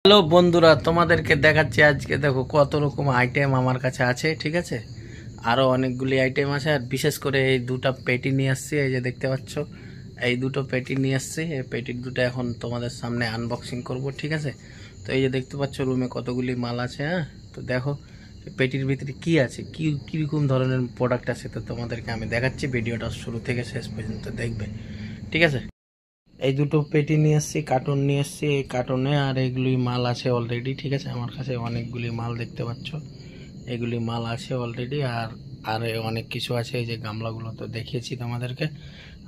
Hello বন্ধুরা, তোমাদেরকে দেখাচ্ছি আজকে। দেখো কত রকম আইটেম আমার কাছে আছে, ঠিক আছে। আরও অনেকগুলি আইটেম আছে, আর বিশেষ করে এই দুটো পেটি নিয়ে আসছি। এই যে দেখতে পাচ্ছ, এই দুটো পেটি নিয়ে আসছি। এই পেটির দুটো এখন তোমাদের সামনে আনবক্সিং করব, ঠিক আছে। তো এই যে দেখতে পাচ্ছ রুমে কতগুলি মাল আছে। হ্যাঁ, তো দেখো পেটির ভিতরে কি আছে, কীরকম ধরনের প্রোডাক্ট আছে, তো তোমাদেরকে আমি দেখাচ্ছি। ভিডিওটা শুরু থেকে শেষ পর্যন্ত দেখবে, ঠিক আছে। এই দুটো পেটি নিয়ে এসেছি, কার্টুন নিয়ে এসেছি। এই কার্টুনে আর এইগুলি মাল আছে অলরেডি, ঠিক আছে। আমার কাছে অনেকগুলি মাল দেখতে পাচ্ছ, এগুলি মাল আছে অলরেডি। আর অনেক কিছু আছে। এই যে গামলাগুলো তো দেখিয়েছি তোমাদেরকে।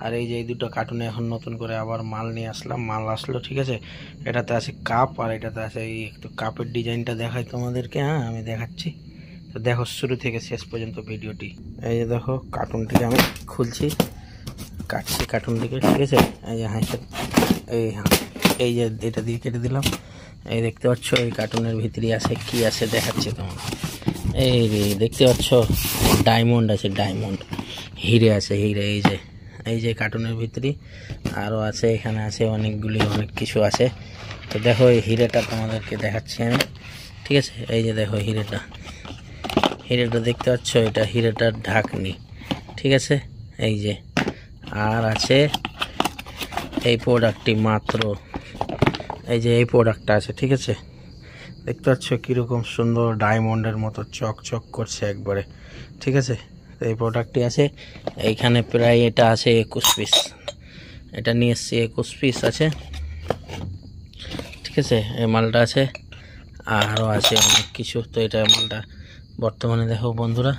আর এই যে এই দুটো কার্টুনে এখন নতুন করে আবার মাল নিয়ে আসলাম, মাল আসলো, ঠিক আছে। এটাতে আছে কাপ, আর এটাতে আছে এই একটু কাপের ডিজাইনটা দেখাই তোমাদেরকে। হ্যাঁ, আমি দেখাচ্ছি। তো দেখো শুরু থেকে শেষ পর্যন্ত ভিডিওটি। এই যে দেখো কার্টুনটিকে আমি খুলছি, কাটছি কার্টুনটিকে, ঠিক আছে। এই যে এই যে এটা দিয়ে কেটে দিলাম। এই দেখতে পাচ্ছ এই কার্টুনের ভিতরে আছে কি আছে দেখাচ্ছি তোমার। এই রে দেখতে পাচ্ছ ডায়মন্ড আছে, ডায়মন্ড, হিরে আছে, হিরে। এই যে কার্টুনের ভিতরে আরও আছে, এখানে আছে অনেকগুলি, অনেক কিছু আছে। তো দেখো এই হিরেটা তোমাদেরকে দেখাচ্ছি আমি, ঠিক আছে। এই যে দেখো হিরেটা দেখতে পাচ্ছ, এটা হিরেটার ঢাকনি, ঠিক আছে। এই যে আর আছে এই প্রোডাক্টটি মাত্র, এই যে এই প্রোডাক্টটা আছে, ঠিক আছে। দেখতে পাচ্ছ কীরকম সুন্দর ডায়মন্ডের মতো চকচক করছে একবারে, ঠিক আছে। এই প্রোডাক্টটি আছে এইখানে প্রায়, এটা আছে 21 পিস। এটা নিয়ে এসছি, 21 পিস আছে, ঠিক আছে। এই মালটা আছে, আরও আছে অনেক কিছু। তো এটা মালটা বর্তমানে দেখো বন্ধুরা,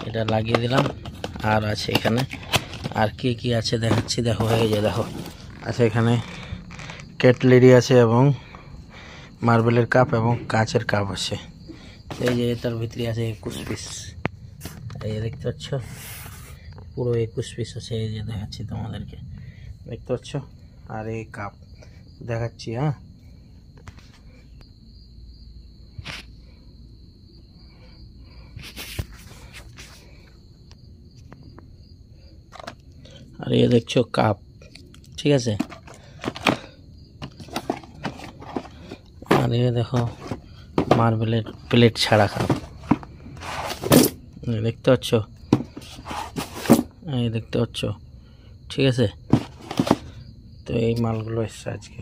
এটা লাগিয়ে দিলাম। আর আছে এখানে, আর কি কি আছে দেখাচ্ছি। দেখো এই যে দেখো আছে এখানে কেটলেরি আছে, এবং মার্বেলের কাপ এবং কাঁচের কাপ আছে। এই যে তার ভিতরে আছে 21 পিস। এই যে দেখতে পাচ্ছ পুরো 21 পিস আছে। এই যে দেখাচ্ছি তোমাদেরকে, দেখতে পাচ্ছ। আর এই কাপ দেখাচ্ছি। হ্যাঁ, আর এই দেখছো কাপ, ঠিক আছে। আর এই দেখো মার্বেলের প্লেট ছাড়া কাপ, দেখতে পাচ্ছ। এই দেখতে পাচ্ছ, ঠিক আছে। তো এই মালগুলো এসছে আজকে।